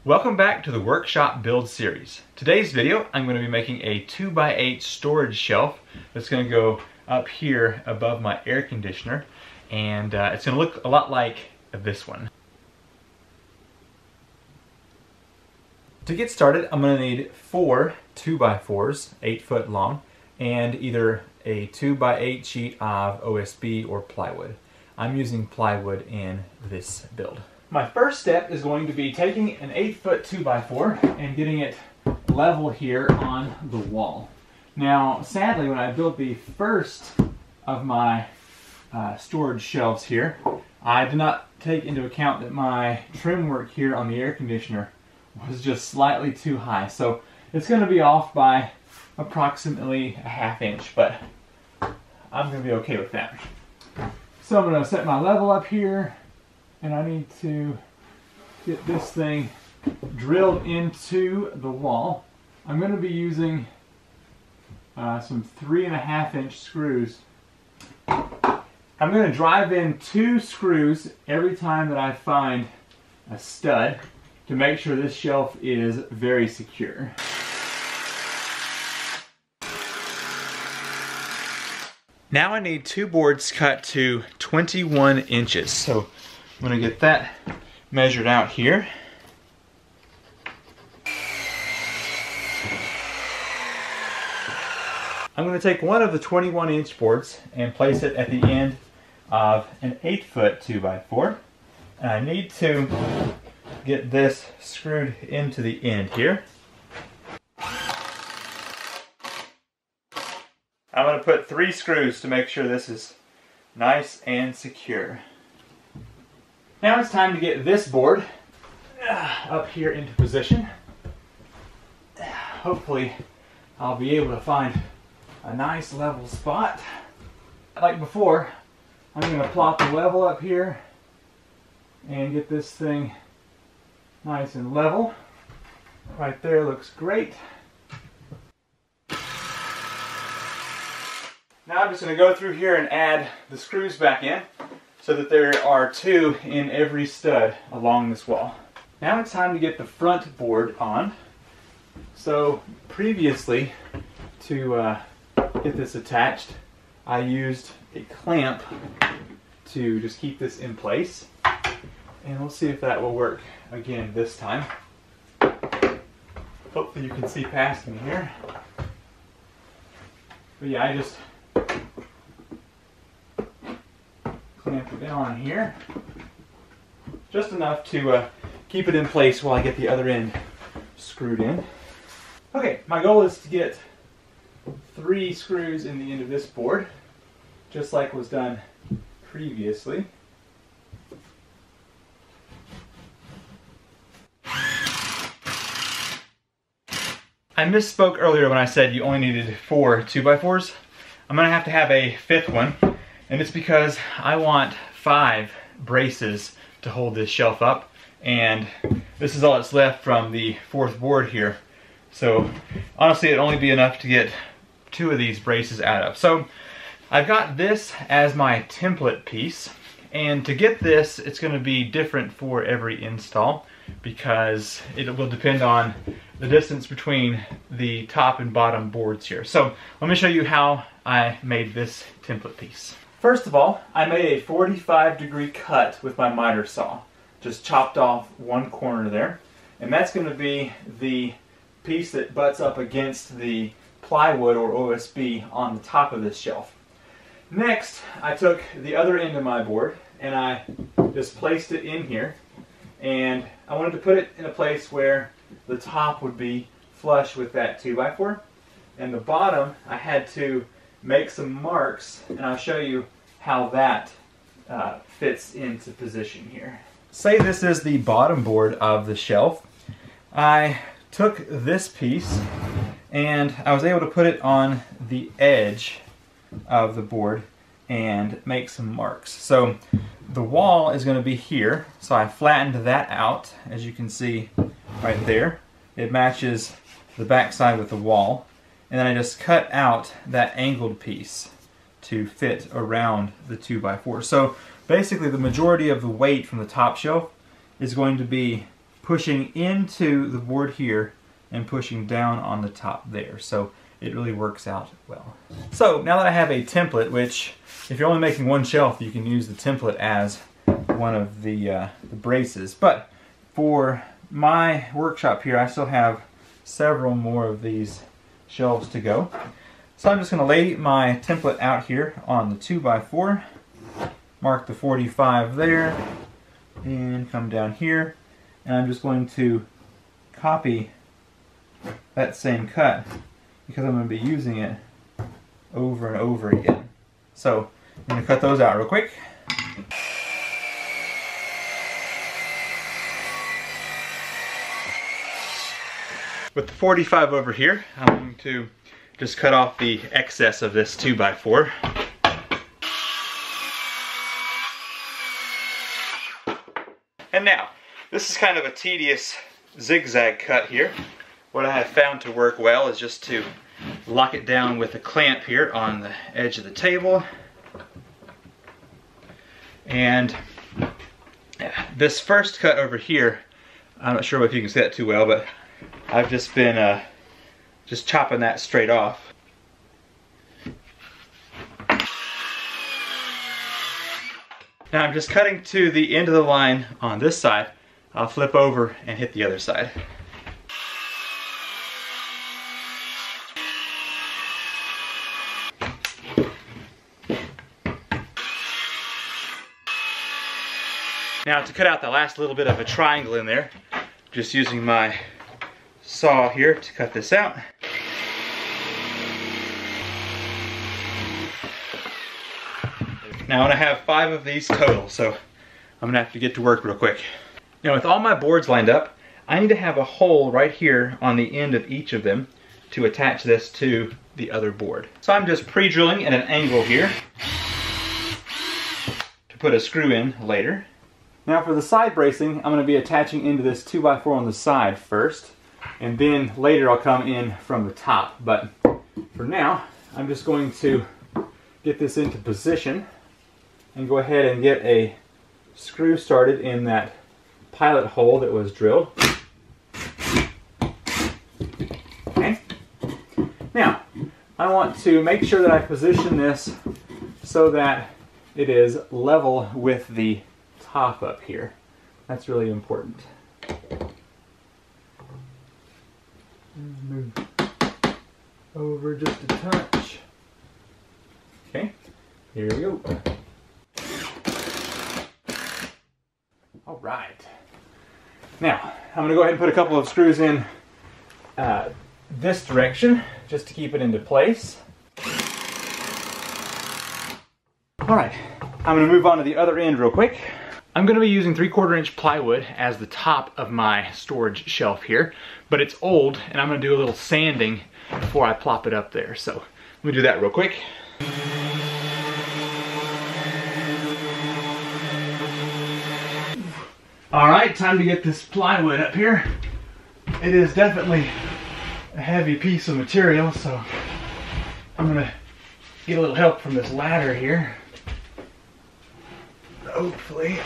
Welcome back to the Workshop Build series. Today's video, I'm going to be making a 2x8 storage shelf that's going to go up here above my air conditioner, and it's going to look a lot like this one. To get started, I'm going to need 4 2x4s, 8 foot long, and either a 2x8 sheet of OSB or plywood. I'm using plywood in this build. My first step is going to be taking an 8 foot 2x4 and getting it level here on the wall. Now, sadly, when I built the first of my storage shelves here, I did not take into account that my trim work here on the air conditioner was just slightly too high. So it's going to be off by approximately a ½ inch, but I'm going to be okay with that. So I'm going to set my level up here, and I need to get this thing drilled into the wall. I'm going to be using some 3½ inch screws. I'm going to drive in 2 screws every time that I find a stud to make sure this shelf is very secure. Now I need 2 boards cut to 21 inches. So I'm going to get that measured out here. I'm going to take one of the 21 inch boards and place it at the end of an 8 foot 2x4. And I need to get this screwed into the end here. I'm going to put 3 screws to make sure this is nice and secure. Now it's time to get this board up here into position. Hopefully I'll be able to find a nice level spot. Like before, I'm going to plot the level up here and get this thing nice and level. Right there looks great. Now I'm just going to go through here and add the screws back in so that there are 2 in every stud along this wall. Now it's time to get the front board on. So previously, to get this attached, I used a clamp to just keep this in place. And we'll see if that will work again this time. Hopefully you can see past me here. But yeah, I just clamp it down on here. Just enough to keep it in place while I get the other end screwed in. Okay, my goal is to get 3 screws in the end of this board, just like was done previously. I misspoke earlier when I said you only needed 4 2x4s. I'm going to have a 5th one, and it's because I want 5 braces to hold this shelf up, and this is all that's left from the 4th board here. So honestly, it'd only be enough to get 2 of these braces out of. So I've got this as my template piece, and to get this, it's going to be different for every install because it will depend on the distance between the top and bottom boards here. So let me show you how I made this template piece. First of all, I made a 45-degree cut with my miter saw. Just chopped off one corner there, and that's going to be the piece that butts up against the plywood or OSB on the top of this shelf. Next, I took the other end of my board and I just placed it in here, and I wanted to put it in a place where the top would be flush with that 2x4, and the bottom I had to make some marks, and I'll show you how that fits into position here. Say this is the bottom board of the shelf. I took this piece and I was able to put it on the edge of the board and make some marks. So the wall is going to be here, so I flattened that out, as you can see right there. It matches the back side with the wall, and then I just cut out that angled piece to fit around the 2x4. So basically the majority of the weight from the top shelf is going to be pushing into the board here and pushing down on the top there. So it really works out well. So now that I have a template, which if you're only making one shelf, you can use the template as one of the braces. But for my workshop here, I still have several more of these shelves to go. So I'm just going to lay my template out here on the 2x4, mark the 45 there, and come down here, and I'm just going to copy that same cut because I'm going to be using it over and over again. So I'm going to cut those out real quick. With the 45 over here, I'm going to just cut off the excess of this 2x4. And now, this is kind of a tedious zigzag cut here. What I have found to work well is just to lock it down with a clamp here on the edge of the table. And this first cut over here, I'm not sure if you can see that too well, but I've just been just chopping that straight off. Now I'm just cutting to the end of the line on this side. I'll flip over and hit the other side. Now to cut out the last little bit of a triangle in there, just using my saw here to cut this out. Now I'm going to have 5 of these total, so I'm going to have to get to work real quick. Now with all my boards lined up, I need to have a hole right here on the end of each of them to attach this to the other board. So I'm just pre-drilling at an angle here to put a screw in later. Now for the side bracing, I'm going to be attaching into this 2x4 on the side first, and then later I'll come in from the top. But for now, I'm just going to get this into position and go ahead and get a screw started in that pilot hole that was drilled. Okay. Now, I want to make sure that I position this so that it is level with the top up here. That's really important. Move over just a touch. Okay, here we go. All right. Now, I'm going to go ahead and put a couple of screws in this direction just to keep it into place. All right, I'm going to move on to the other end real quick. I'm going to be using 3/4 inch plywood as the top of my storage shelf here, but it's old and I'm going to do a little sanding before I plop it up there. So let me do that real quick. All right, time to get this plywood up here. It is definitely a heavy piece of material, so I'm going to get a little help from this ladder here. Hopefully.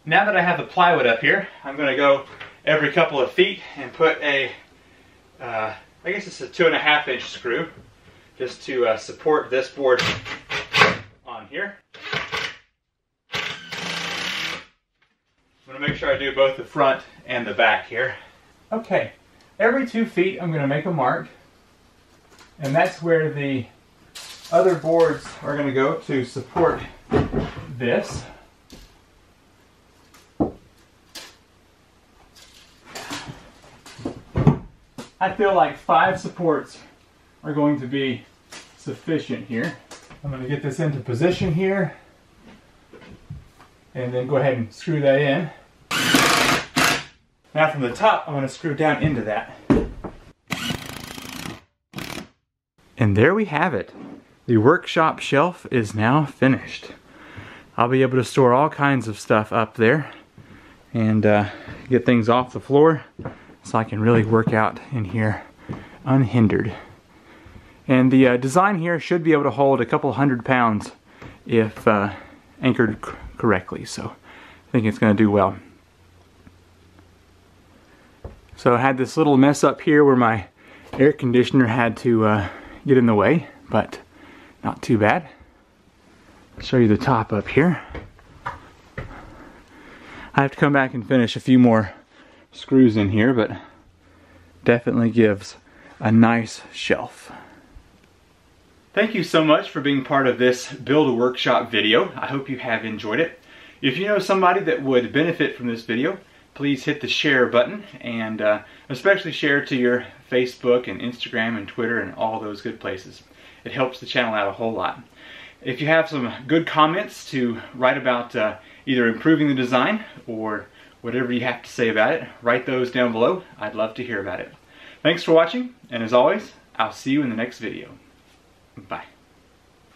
Now that I have the plywood up here, I'm going to go every couple of feet and put a, I guess it's a 2.5 inch screw, just to support this board on here. I'm going to make sure I do both the front and the back here. Okay, every 2 feet I'm going to make a mark, and that's where the other boards are going to go to support this. I feel like 5 supports are going to be sufficient here. I'm going to get this into position here and then go ahead and screw that in. Now from the top, I'm going to screw down into that. And there we have it. The workshop shelf is now finished. I'll be able to store all kinds of stuff up there and get things off the floor so I can really work out in here unhindered. And the design here should be able to hold a couple 100 pounds if anchored correctly, so I think it's going to do well. So I had this little mess up here where my air conditioner had to get in the way, but not too bad. I'll show you the top up here. I have to come back and finish a few more screws in here, but definitely gives a nice shelf. Thank you so much for being part of this Build a Workshop video. I hope you have enjoyed it. If you know somebody that would benefit from this video, please hit the share button and especially share to your Facebook and Instagram and Twitter and all those good places. It helps the channel out a whole lot. If you have some good comments to write about either improving the design or whatever you have to say about it, write those down below. I'd love to hear about it. Thanks for watching, and as always, I'll see you in the next video. Bye.